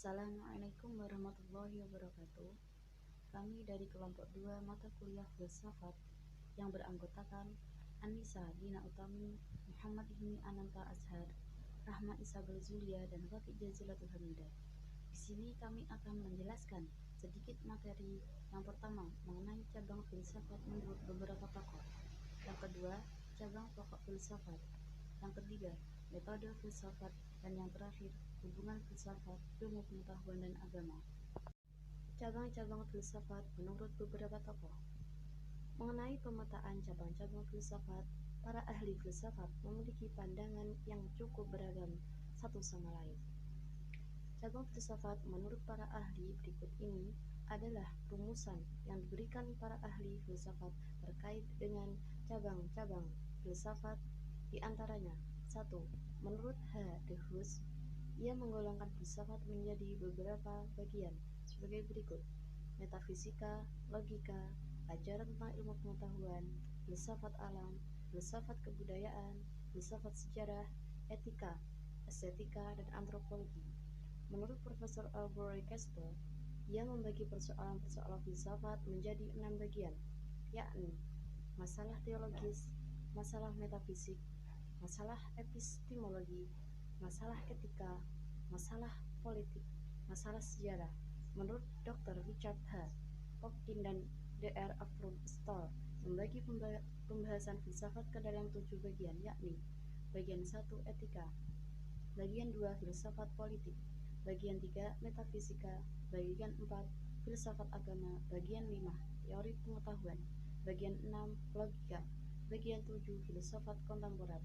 Assalamualaikum warahmatullahi wabarakatuh. Kami dari kelompok 2 mata kuliah filsafat yang beranggotakan Anissa Dina Utami, Muhammad Himi Ananta Azhar, Rahma Isabel Zulia, dan Wati Jazilatul Hamidah. Di sini kami akan menjelaskan sedikit materi. Yang pertama, mengenai cabang filsafat menurut beberapa tokoh. Yang kedua, cabang pokok filsafat. Yang ketiga, metode filsafat. Dan yang terakhir, hubungan filsafat, ilmu pengetahuan, dan agama. Cabang-cabang filsafat menurut beberapa tokoh. Mengenai pemetaan cabang-cabang filsafat, para ahli filsafat memiliki pandangan yang cukup beragam satu sama lain. Cabang filsafat menurut para ahli berikut ini adalah rumusan yang diberikan para ahli filsafat terkait dengan cabang-cabang filsafat, di antaranya. 1. Menurut H. de Vos, ia menggolongkan filsafat menjadi beberapa bagian sebagai berikut: metafisika, logika, ajaran tentang ilmu pengetahuan, filsafat alam, filsafat kebudayaan, filsafat sejarah, etika, estetika, dan antropologi. Menurut Profesor Albert Casper, ia membagi persoalan-persoalan filsafat menjadi 6 bagian, yakni masalah teologis, masalah metafisik, masalah epistemologi, masalah etika, masalah politik, masalah sejarah. Menurut Dr. Richard H. Popkin dan Dr. Alfred Stoll membagi pembahasan filsafat ke dalam 7 bagian, yakni bagian 1 etika, bagian 2 filsafat politik, bagian 3 metafisika, bagian 4 filsafat agama, bagian 5 teori pengetahuan, bagian 6 logika, bagian 7 filsafat kontemporer.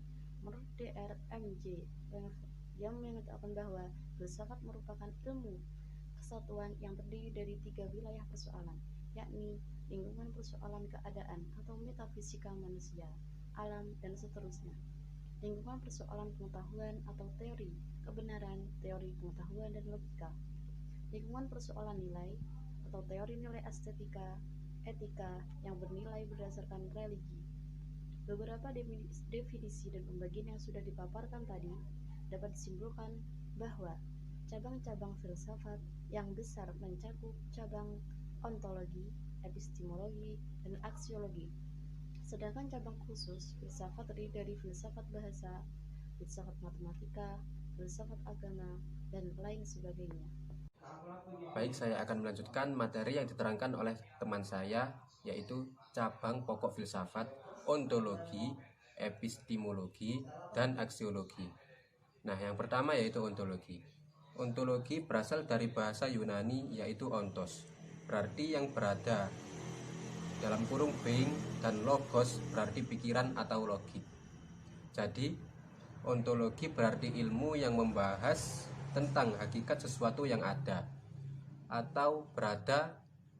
Menurut Dr. M.J. yang mengatakan bahwa filsafat merupakan ilmu kesatuan yang terdiri dari 3 wilayah persoalan, yakni lingkungan persoalan keadaan atau metafisika manusia, alam, dan seterusnya. Lingkungan persoalan pengetahuan atau teori kebenaran, teori pengetahuan, dan logika. Lingkungan persoalan nilai atau teori nilai estetika, etika yang bernilai berdasarkan religi. Beberapa definisi dan pembagian yang sudah dipaparkan tadi dapat disimpulkan bahwa cabang-cabang filsafat yang besar mencakup cabang ontologi, epistemologi, dan aksiologi. Sedangkan cabang khusus filsafat terdiri dari filsafat bahasa, filsafat matematika, filsafat agama, dan lain sebagainya. Baik, saya akan melanjutkan materi yang diterangkan oleh teman saya, yaitu cabang pokok filsafat, ontologi, epistemologi, dan aksiologi. Nah, yang pertama yaitu ontologi. Ontologi berasal dari bahasa Yunani yaitu ontos, berarti yang berada, dalam kurung being, dan logos berarti pikiran atau logik. Jadi, ontologi berarti ilmu yang membahas tentang hakikat sesuatu yang ada atau berada,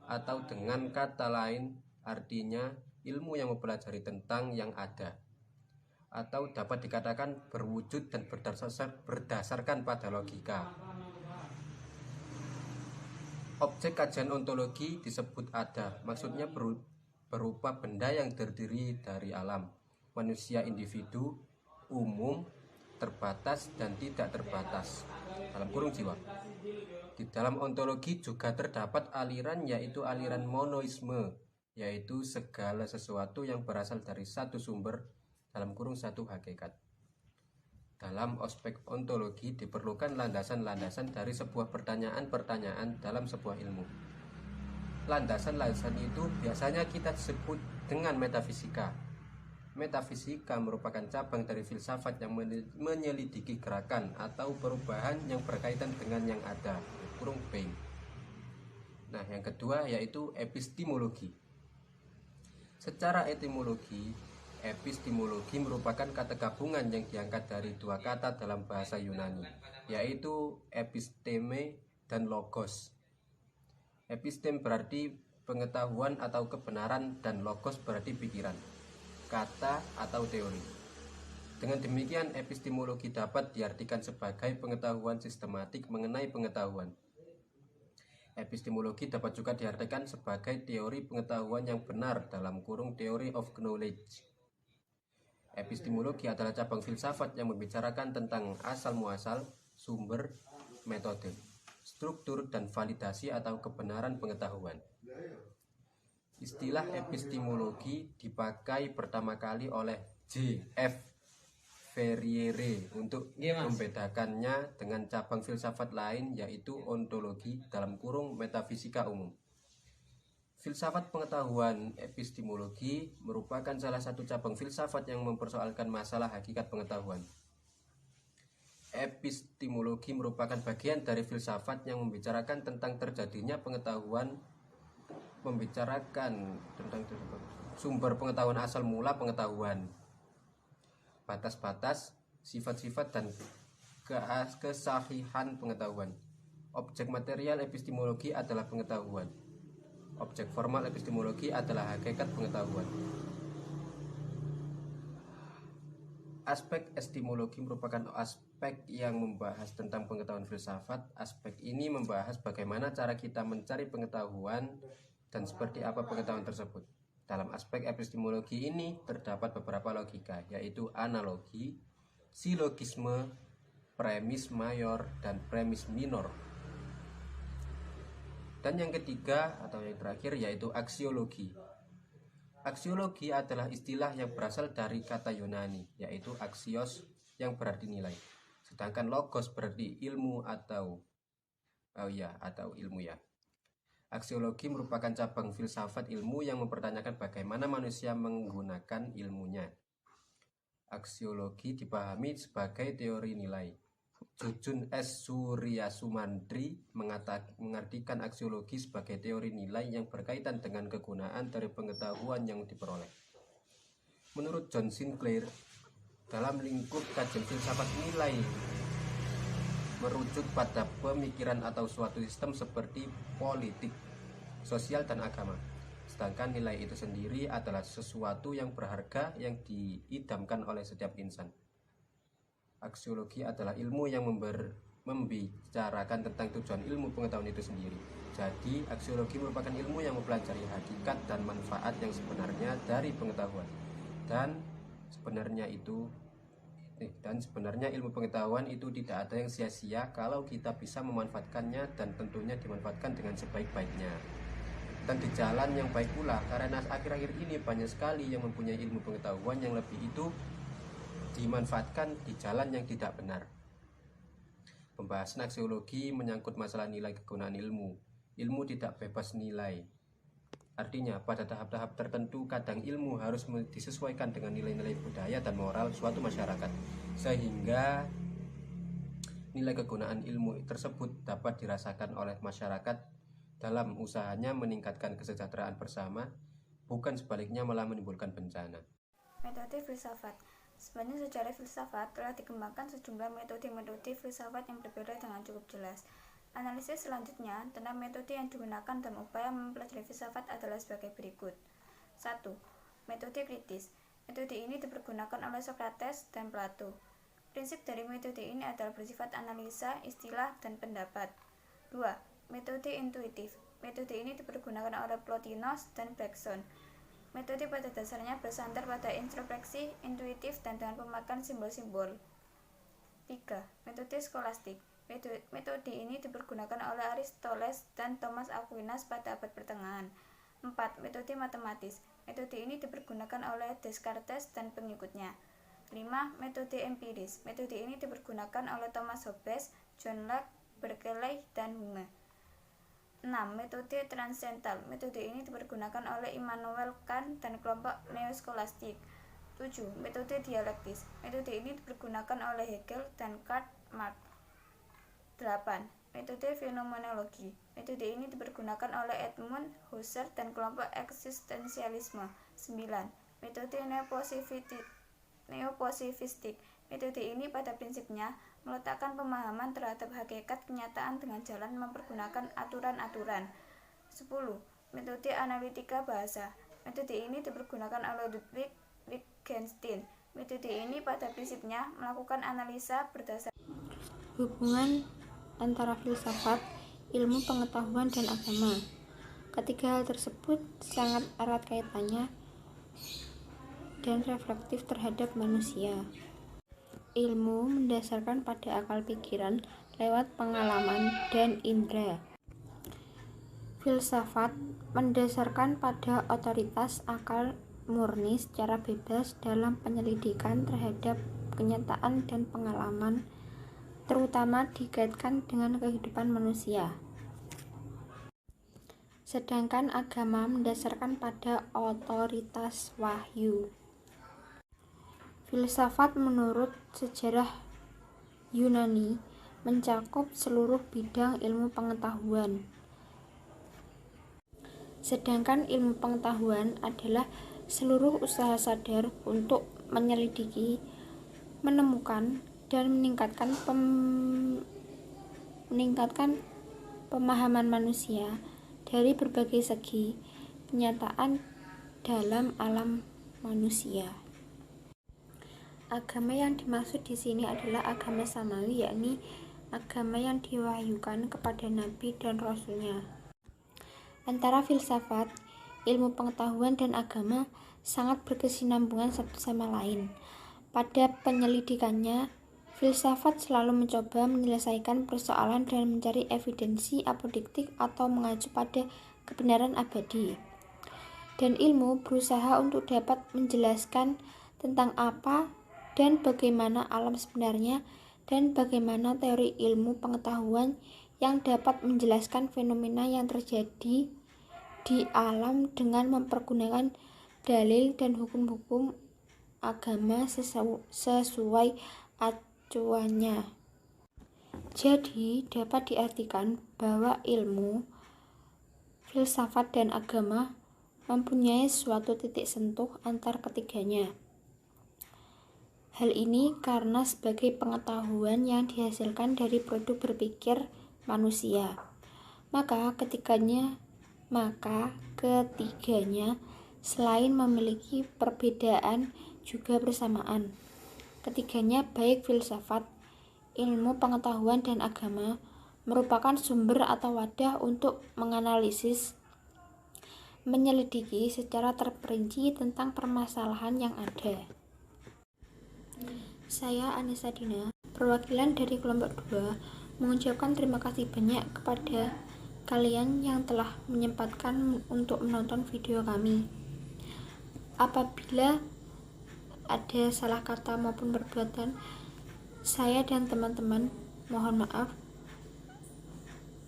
atau dengan kata lain artinya ilmu yang mempelajari tentang yang ada, atau dapat dikatakan berwujud dan berdasarkan pada logika. Objek kajian ontologi disebut ada, maksudnya berupa benda yang terdiri dari alam, manusia individu, umum, terbatas, dan tidak terbatas, dalam kurung jiwa. Di dalam ontologi juga terdapat aliran, yaitu aliran monoisme, yaitu segala sesuatu yang berasal dari satu sumber, dalam kurung satu hakikat. Dalam aspek ontologi diperlukan landasan-landasan dari sebuah pertanyaan-pertanyaan dalam sebuah ilmu. Landasan-landasan itu biasanya kita sebut dengan metafisika. Metafisika merupakan cabang dari filsafat yang menyelidiki gerakan atau perubahan yang berkaitan dengan yang ada, kurung being. Nah, yang kedua yaitu epistemologi. Secara etimologi, epistemologi merupakan kata gabungan yang diangkat dari 2 kata dalam bahasa Yunani, yaitu episteme dan logos. Epistem berarti pengetahuan atau kebenaran, dan logos berarti pikiran, kata atau teori. Dengan demikian, epistemologi dapat diartikan sebagai pengetahuan sistematik mengenai pengetahuan. Epistemologi dapat juga diartikan sebagai teori pengetahuan yang benar, dalam kurung theory of knowledge. Epistemologi adalah cabang filsafat yang membicarakan tentang asal-muasal, sumber, metode. struktur, dan validasi atau kebenaran pengetahuan. Istilah epistemologi dipakai pertama kali oleh J.F. Ferriere untuk membedakannya dengan cabang filsafat lain, yaitu ontologi (metafisika umum). Filsafat pengetahuan epistemologi merupakan salah satu cabang filsafat yang mempersoalkan masalah hakikat pengetahuan. Epistemologi merupakan bagian dari filsafat yang membicarakan tentang terjadinya pengetahuan, membicarakan tentang sumber pengetahuan, asal mula pengetahuan, batas-batas, sifat-sifat, dan kesahihan pengetahuan. Objek material epistemologi adalah pengetahuan. Objek formal epistemologi adalah hakikat pengetahuan. Aspek epistemologi merupakan aspek yang membahas tentang pengetahuan filsafat. Aspek ini membahas bagaimana cara kita mencari pengetahuan dan seperti apa pengetahuan tersebut. Dalam aspek epistemologi ini terdapat beberapa logika, yaitu analogi, silogisme, premis mayor, dan premis minor. Dan yang ketiga atau yang terakhir yaitu aksiologi. Aksiologi adalah istilah yang berasal dari kata Yunani, yaitu axios yang berarti nilai. Sedangkan logos berarti ilmu atau ilmu ya. Aksiologi merupakan cabang filsafat ilmu yang mempertanyakan bagaimana manusia menggunakan ilmunya. Aksiologi dipahami sebagai teori nilai. Jujun S. Suryasumandri mengartikan aksiologi sebagai teori nilai yang berkaitan dengan kegunaan dari pengetahuan yang diperoleh. Menurut John Sinclair, dalam lingkup kajian filsafat nilai merujuk pada pemikiran atau suatu sistem seperti politik, sosial, dan agama. Sedangkan nilai itu sendiri adalah sesuatu yang berharga yang diidamkan oleh setiap insan. Aksiologi adalah ilmu yang membicarakan tentang tujuan ilmu pengetahuan itu sendiri. Jadi, aksiologi merupakan ilmu yang mempelajari hakikat dan manfaat yang sebenarnya dari pengetahuan. Dan sebenarnya ilmu pengetahuan itu tidak ada yang sia-sia kalau kita bisa memanfaatkannya, dan tentunya dimanfaatkan dengan sebaik-baiknya. Dan di jalan yang baik pula, karena akhir-akhir ini banyak sekali yang mempunyai ilmu pengetahuan yang lebih itu dimanfaatkan di jalan yang tidak benar. Pembahasan aksiologi menyangkut masalah nilai kegunaan ilmu. Ilmu tidak bebas nilai. Artinya, pada tahap-tahap tertentu kadang ilmu harus disesuaikan dengan nilai-nilai budaya dan moral suatu masyarakat, sehingga nilai kegunaan ilmu tersebut dapat dirasakan oleh masyarakat dalam usahanya meningkatkan kesejahteraan bersama, bukan sebaliknya malah menimbulkan bencana. Metode filsafat. Sebenarnya secara filsafat telah dikembangkan sejumlah metode filsafat yang berbeda dengan cukup jelas. Analisis selanjutnya tentang metode yang digunakan dalam upaya mempelajari filsafat adalah sebagai berikut. 1. Metode kritis. Metode ini dipergunakan oleh Socrates dan Plato. Prinsip dari metode ini adalah bersifat analisa, istilah, dan pendapat. 2. Metode intuitif. Metode ini dipergunakan oleh Plotinus dan Bergson. Metode pada dasarnya bersandar pada introspeksi, intuitif, dan dengan pemakaian simbol-simbol. 3. Metode skolastik. Metode ini dipergunakan oleh Aristoteles dan Thomas Aquinas pada abad pertengahan. 4. Metode matematis. Metode ini dipergunakan oleh Descartes dan pengikutnya. 5. Metode empiris. Metode ini dipergunakan oleh Thomas Hobbes, John Locke, Berkeley, dan Hume. 6. Metode transendental. Metode ini dipergunakan oleh Immanuel Kant dan kelompok neoskolastik. 7. Metode dialektis. Metode ini dipergunakan oleh Hegel dan Karl Marx. 8. Metode fenomenologi. Metode ini dipergunakan oleh Edmund Husserl dan kelompok eksistensialisme. 9. Metode neopositivistik. Metode ini pada prinsipnya meletakkan pemahaman terhadap hakikat kenyataan dengan jalan mempergunakan aturan-aturan. 10. Metode analitika bahasa. Metode ini dipergunakan oleh Ludwig Wittgenstein. Metode ini pada prinsipnya melakukan analisa berdasarkan hubungan antara filsafat, ilmu pengetahuan, dan agama. Ketiga hal tersebut sangat erat kaitannya dan reflektif terhadap manusia. Ilmu mendasarkan pada akal pikiran lewat pengalaman dan indera. Filsafat mendasarkan pada otoritas akal murni secara bebas dalam penyelidikan terhadap kenyataan dan pengalaman, terutama dikaitkan dengan kehidupan manusia. Sedangkan agama mendasarkan pada otoritas wahyu. Filsafat menurut sejarah Yunani mencakup seluruh bidang ilmu pengetahuan. Sedangkan ilmu pengetahuan adalah seluruh usaha sadar untuk menyelidiki, menemukan, dan meningkatkan pemahaman manusia dari berbagai segi kenyataan dalam alam manusia. Agama yang dimaksud di sini adalah agama samawi, yakni agama yang diwahyukan kepada nabi dan rasulnya. Antara filsafat, ilmu pengetahuan, dan agama sangat berkesinambungan satu sama lain. Pada penyelidikannya, filsafat selalu mencoba menyelesaikan persoalan dan mencari evidensi apodiktik atau mengacu pada kebenaran abadi. Dan ilmu berusaha untuk dapat menjelaskan tentang apa dan bagaimana alam sebenarnya dan bagaimana teori ilmu pengetahuan yang dapat menjelaskan fenomena yang terjadi di alam dengan mempergunakan dalil dan hukum-hukum agama sesuai acuannya. Jadi, dapat diartikan bahwa ilmu, filsafat, dan agama mempunyai suatu titik sentuh antar ketiganya. Hal ini karena sebagai pengetahuan yang dihasilkan dari produk berpikir manusia. Maka ketiganya selain memiliki perbedaan juga bersamaan. Ketiganya, baik filsafat, ilmu pengetahuan, dan agama, merupakan sumber atau wadah untuk menganalisis, menyelidiki secara terperinci tentang permasalahan yang ada. Saya Anissa Dina, perwakilan dari kelompok 2, mengucapkan terima kasih banyak kepada kalian yang telah menyempatkan untuk menonton video kami. Apabila ada salah kata maupun perbuatan, saya dan teman-teman mohon maaf.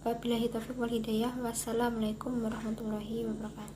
Wabillahi taufiq wal hidayah. Wassalamualaikum warahmatullahi wabarakatuh.